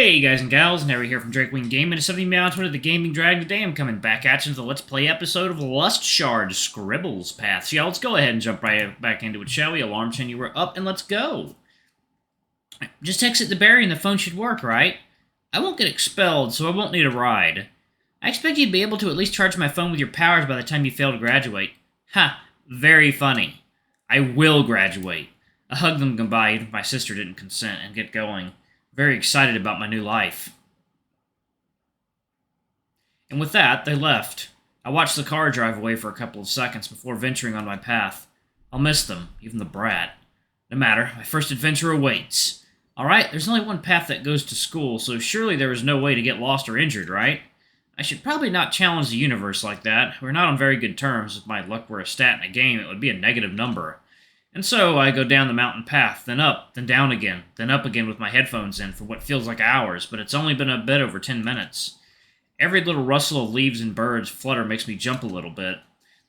Hey guys and gals, Never here from Drake Wing Gaming and 70 Meow Twitter, the Gaming Dragon. Today I'm coming back at you with the Let's Play episode of Lust Shards Scribbles Paths. Yeah, let's go ahead and jump right back into it, shall we? Alarm chain, you were up, and let's go. Just exit the barrier and the phone should work, right? I won't get expelled, so I won't need a ride. I expect you'd be able to at least charge my phone with your powers by the time you fail to graduate. Ha, very funny. I will graduate. I hugged them goodbye even if my sister didn't consent and get going. Very excited about my new life. And with that, they left. I watched the car drive away for a couple of seconds before venturing on my path. I'll miss them, even the brat. No matter, my first adventure awaits. Alright, there's only one path that goes to school, so surely there is no way to get lost or injured, right? I should probably not challenge the universe like that. We're not on very good terms. If my luck were a stat in a game, it would be a negative number. And so I go down the mountain path, then up, then down again, then up again with my headphones in for what feels like hours, but it's only been a bit over 10 minutes. Every little rustle of leaves and birds flutter makes me jump a little bit.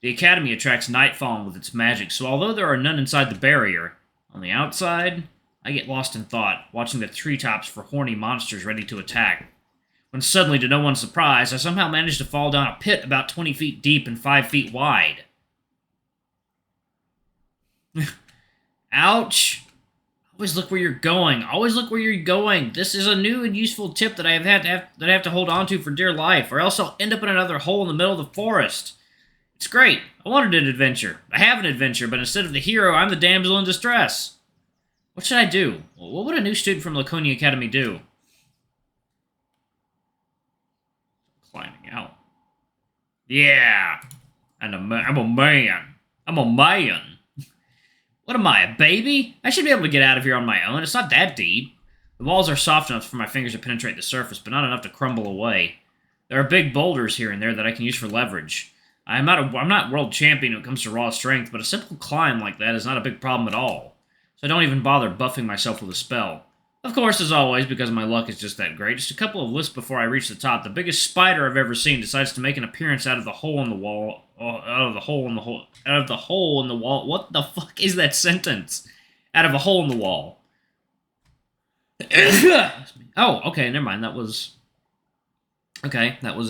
The academy attracts nightfall with its magic, so although there are none inside the barrier, on the outside, I get lost in thought, watching the treetops for horny monsters ready to attack. When suddenly, to no one's surprise, I somehow manage to fall down a pit about 20 feet deep and 5 feet wide. Ouch! Always look where you're going. Always look where you're going. This is a new and useful tip that I have to hold on to for dear life, or else I'll end up in another hole in the middle of the forest. It's great. I wanted an adventure. I have an adventure, but instead of the hero, I'm the damsel in distress. What should I do? What would a new student from Laconia Academy do? Climbing out. Yeah! I'm a man. I'm a man. What am I, a baby? I should be able to get out of here on my own. It's not that deep. The walls are soft enough for my fingers to penetrate the surface, but not enough to crumble away. There are big boulders here and there that I can use for leverage. I'm not world champion when it comes to raw strength, but a simple climb like that is not a big problem at all. So I don't even bother buffing myself with a spell. Of course, as always, because my luck is just that great, just a couple of lifts before I reach the top, the biggest spider I've ever seen decides to make an appearance out of the hole in the wall. Out of the hole in the wall. What the fuck is that sentence? Out of a hole in the wall. Oh, okay, never mind. That was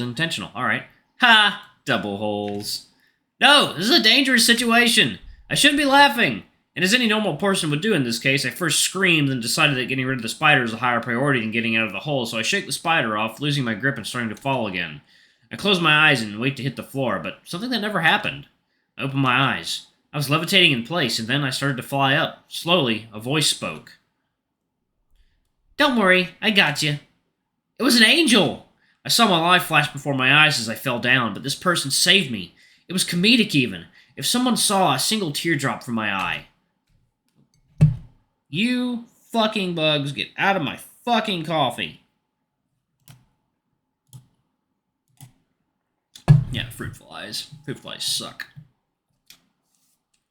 intentional. All right. Ha! Double holes. No, this is a dangerous situation. I shouldn't be laughing. And as any normal person would do in this case, I first screamed and decided that getting rid of the spider is a higher priority than getting out of the hole, so I shake the spider off, losing my grip and starting to fall again. I close my eyes and wait to hit the floor, but something that never happened. I opened my eyes. I was levitating in place, and then I started to fly up. Slowly, a voice spoke. Don't worry, I got you. It was an angel! I saw my life flash before my eyes as I fell down, but this person saved me. It was comedic even. If someone saw a single teardrop from my eye. You fucking bugs, get out of my fucking coffee. Yeah, fruit flies. Fruit flies suck.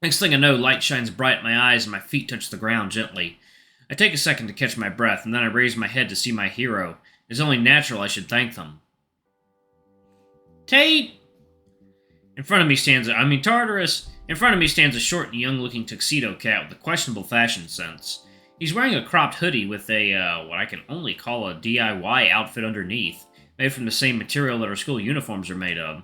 Next thing I know, light shines bright in my eyes and my feet touch the ground gently. I take a second to catch my breath, and then I raise my head to see my hero. It's only natural I should thank them. Tate! Tartarus! In front of me stands a short and young-looking tuxedo cat with a questionable fashion sense. He's wearing a cropped hoodie with a, what I can only call a DIY outfit underneath, made from the same material that our school uniforms are made of.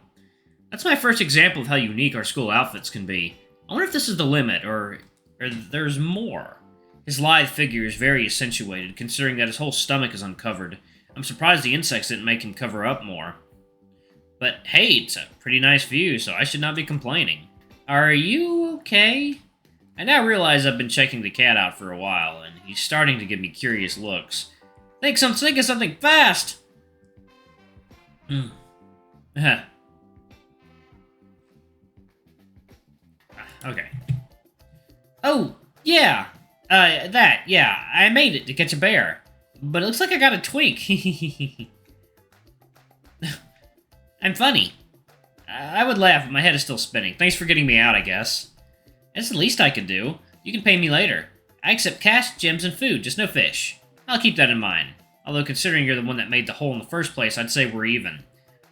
That's my first example of how unique our school outfits can be. I wonder if this is the limit, or there's more. His lithe figure is very accentuated, considering that his whole stomach is uncovered. I'm surprised the insects didn't make him cover up more. But hey, it's a pretty nice view, so I should not be complaining. Are you okay? I now realize I've been checking the cat out for a while, and he's starting to give me curious looks. Think of something fast! Okay. Oh, yeah! I made it to catch a bear. But it looks like I got a twink. I'm funny. I would laugh, but my head is still spinning. Thanks for getting me out, I guess. That's the least I can do. You can pay me later. I accept cash, gems, and food, just no fish. I'll keep that in mind. Although, considering you're the one that made the hole in the first place, I'd say we're even.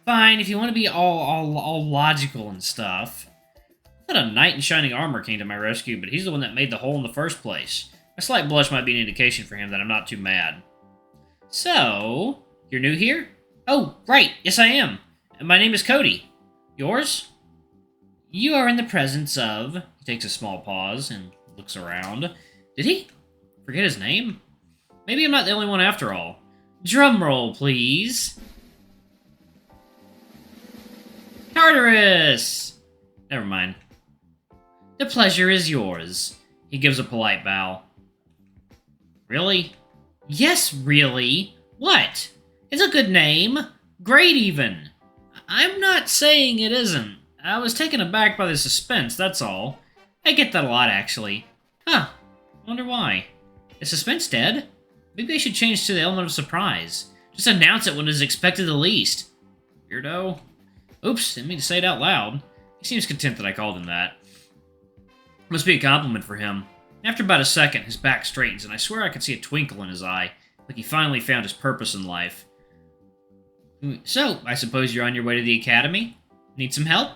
Fine, if you want to be all logical and stuff. I thought a knight in shining armor came to my rescue, but he's the one that made the hole in the first place. A slight blush might be an indication for him that I'm not too mad. So, you're new here? Oh, right, yes I am. My name is Cody. Yours? You are in the presence of... He takes a small pause and looks around. Did he? Forget his name? Maybe I'm not the only one after all. Drum roll, please. Tartarus! Never mind. The pleasure is yours. He gives a polite bow. Really? Yes, really. What? It's a good name. Great, even. I'm not saying it isn't. I was taken aback by the suspense, that's all. I get that a lot, actually. Huh. Wonder why. Is suspense dead? Maybe I should change to the element of surprise. Just announce it when it is expected the least. Weirdo. Oops, didn't mean to say it out loud. He seems content that I called him that. Must be a compliment for him. After about a second, his back straightens, and I swear I could see a twinkle in his eye, like he finally found his purpose in life. So, I suppose you're on your way to the academy? Need some help?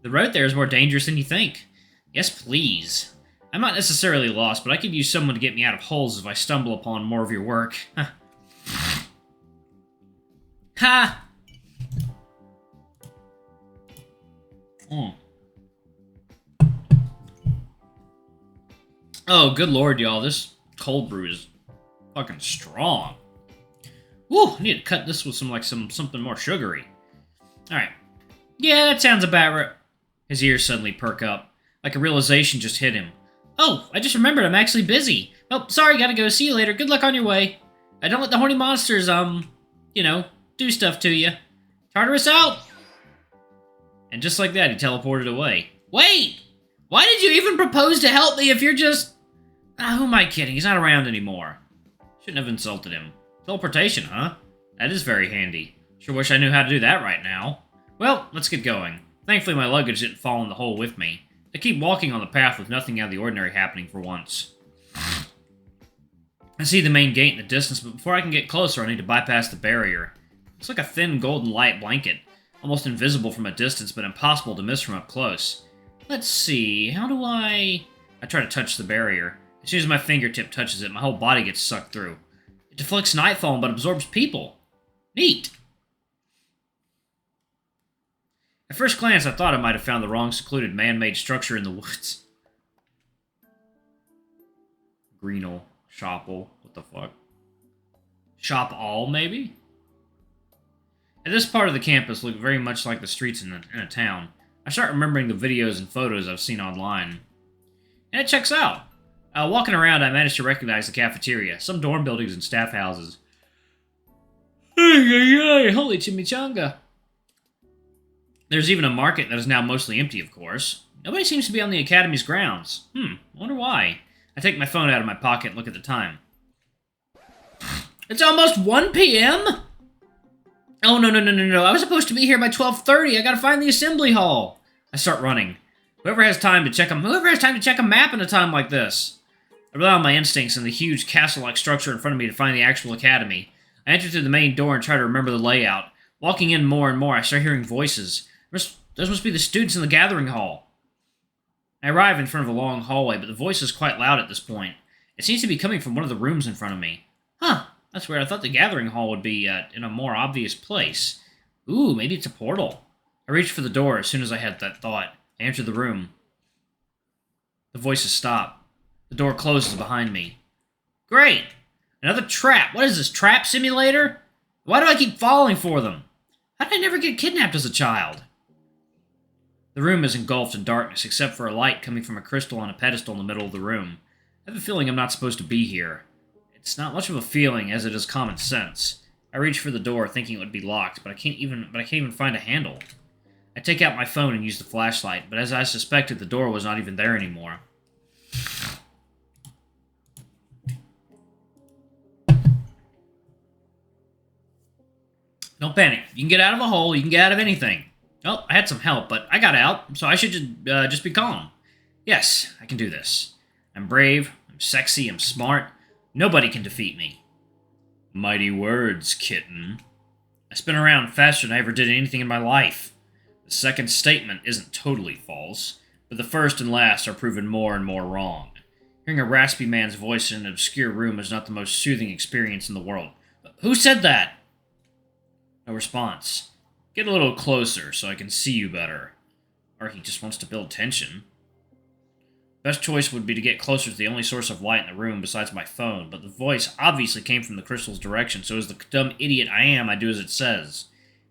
The road there is more dangerous than you think. Yes, please. I'm not necessarily lost, but I could use someone to get me out of holes if I stumble upon more of your work. Ha! Oh, good lord, y'all. This cold brew is fucking strong. Woo! I need to cut this with something more sugary. Alright. Yeah, that sounds about right. His ears suddenly perk up. Like a realization just hit him. Oh, I just remembered I'm actually busy. Oh, sorry, gotta go. See you later. Good luck on your way. I don't let the horny monsters, do stuff to you. Tartarus out! And just like that, he teleported away. Wait! Why did you even propose to help me if you're just... who am I kidding? He's not around anymore. Shouldn't have insulted him. Teleportation, huh? That is very handy. Sure wish I knew how to do that right now. Well, let's get going. Thankfully, my luggage didn't fall in the hole with me. I keep walking on the path with nothing out of the ordinary happening for once. I see the main gate in the distance, but before I can get closer, I need to bypass the barrier. It's like a thin golden light blanket, almost invisible from a distance, but impossible to miss from up close. Let's see, how do I try to touch the barrier. As soon as my fingertip touches it, my whole body gets sucked through. It deflects nightfall, but absorbs people. Neat. At first glance, I thought I might have found the wrong secluded man-made structure in the woods. Greenall. Shopple. What the fuck? Shop all, maybe? And this part of the campus looked very much like the streets in a town. I start remembering the videos and photos I've seen online. And it checks out. Walking around, I managed to recognize the cafeteria, some dorm buildings and staff houses. Holy chimichanga. There's even a market that is now mostly empty, of course. Nobody seems to be on the Academy's grounds. I wonder why. I take my phone out of my pocket and look at the time. It's almost 1 p.m.? Oh, no. I was supposed to be here by 12:30. I gotta find the assembly hall. I start running. Whoever has time to check a map in a time like this? I rely on my instincts and the huge castle-like structure in front of me to find the actual academy. I enter through the main door and try to remember the layout. Walking in more and more, I start hearing voices. Those must be the students in the gathering hall. I arrive in front of a long hallway, but the voice is quite loud at this point. It seems to be coming from one of the rooms in front of me. Huh, that's weird. I thought the gathering hall would be in a more obvious place. Ooh, maybe it's a portal. I reach for the door as soon as I had that thought. I enter the room. The voices stop. The door closes behind me. Great! Another trap. What is this, trap simulator? Why do I keep falling for them? How did I never get kidnapped as a child? The room is engulfed in darkness, except for a light coming from a crystal on a pedestal in the middle of the room. I have a feeling I'm not supposed to be here. It's not much of a feeling, as it is common sense. I reach for the door, thinking it would be locked, but I can't even find a handle. I take out my phone and use the flashlight, but as I suspected, the door was not even there anymore. Don't panic. You can get out of a hole, you can get out of anything. Well, I had some help, but I got out, so I should just be calm. Yes, I can do this. I'm brave, I'm sexy, I'm smart. Nobody can defeat me. Mighty words, kitten. I spin around faster than I ever did anything in my life. The second statement isn't totally false, but the first and last are proven more and more wrong. Hearing a raspy man's voice in an obscure room is not the most soothing experience in the world. Who said that? No response. Get a little closer so I can see you better. Or he just wants to build tension. Best choice would be to get closer to the only source of light in the room besides my phone, but the voice obviously came from the crystal's direction, so as the dumb idiot I am, I do as it says.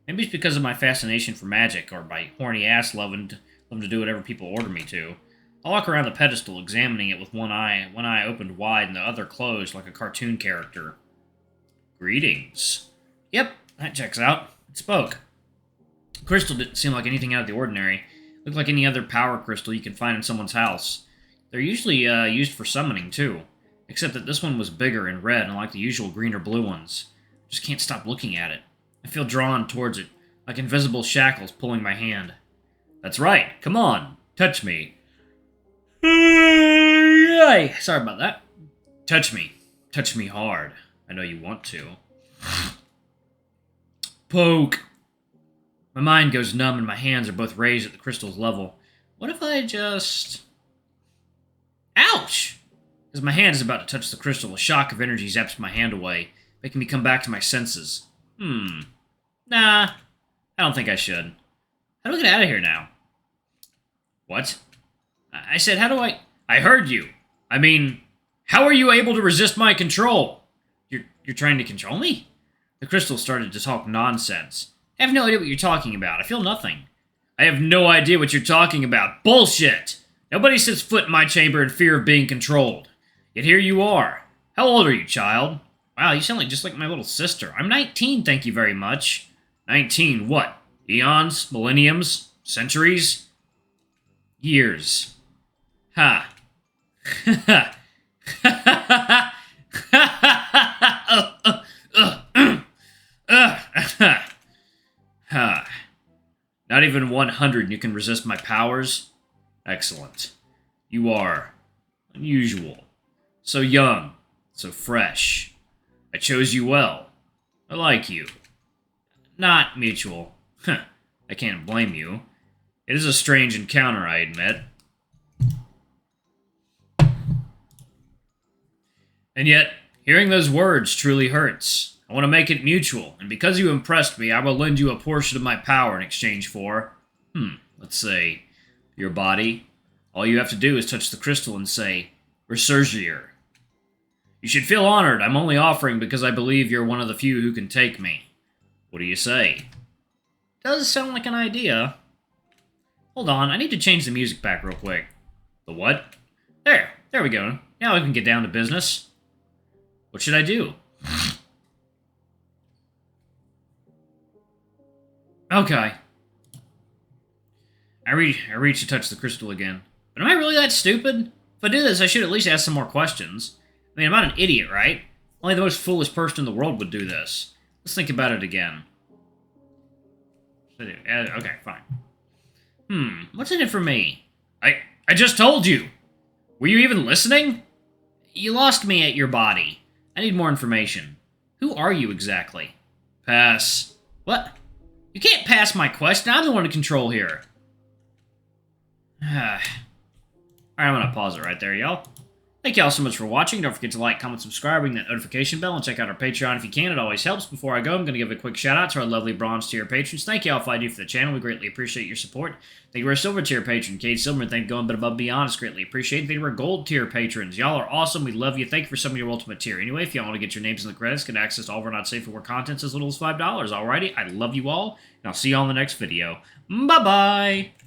Maybe it's because of my fascination for magic, or my horny ass loving to do whatever people order me to. I walk around the pedestal, examining it with one eye opened wide and the other closed like a cartoon character. Greetings. Yep, that checks out. It spoke. The crystal didn't seem like anything out of the ordinary. It looked like any other power crystal you can find in someone's house. They're usually used for summoning, too. Except that this one was bigger and red, unlike the usual green or blue ones. I just can't stop looking at it. I feel drawn towards it, like invisible shackles pulling my hand. That's right, come on, touch me. Sorry about that. Touch me. Touch me hard. I know you want to. Poke. My mind goes numb and my hands are both raised at the crystal's level. What if I just... Ouch! As my hand is about to touch the crystal, a shock of energy zaps my hand away, making me come back to my senses. Nah, I don't think I should. How do I get out of here now? What? I said, how do I... I heard you. I mean, how are you able to resist my control? You're trying to control me? The crystal started to talk nonsense. I have no idea what you're talking about. I feel nothing. I have no idea what you're talking about. Bullshit! Nobody sets foot in my chamber in fear of being controlled. Yet here you are. How old are you, child? Wow, you sound just like my little sister. I'm 19, thank you very much. 19 what? Eons? Millenniums? Centuries? Years. Ha. Ha. Ha. Not even 100 and you can resist my powers? Excellent. You are unusual. So young. So fresh. I chose you well. I like you. Not mutual. I can't blame you. It is a strange encounter, I admit. And yet, hearing those words truly hurts. I want to make it mutual, and because you impressed me, I will lend you a portion of my power in exchange for, let's say, your body. All you have to do is touch the crystal and say, Resurgier. You should feel honored. I'm only offering because I believe you're one of the few who can take me. What do you say? Does sound like an idea. Hold on, I need to change the music back real quick. The what? There we go. Now I can get down to business. What should I do? Okay. I reach to touch the crystal again. But am I really that stupid? If I do this, I should at least ask some more questions. I mean, I'm not an idiot, right? Only the most foolish person in the world would do this. Let's think about it again. Okay, fine. What's in it for me? I just told you! Were you even listening? You lost me at your body. I need more information. Who are you exactly? Pass. What? You can't pass my question. I'm the one in control here. Alright, I'm gonna pause it right there, y'all. Thank y'all so much for watching. Don't forget to like, comment, subscribe, ring that notification bell, and check out our Patreon if you can. It always helps. Before I go, I'm going to give a quick shout out to our lovely bronze tier patrons. Thank y'all for all you do for the channel. We greatly appreciate your support. Thank you to our silver tier patron, Cade Silverman. Thank you for going a bit above and beyond. It's greatly appreciated. Thank you to our gold tier patrons. Y'all are awesome. We love you. Thank you for some of your ultimate tier. Anyway, if y'all want to get your names in the credits, get access to all of our not safe for work contents as little as $5. Alrighty, I love you all, and I'll see y'all in the next video. Bye-bye!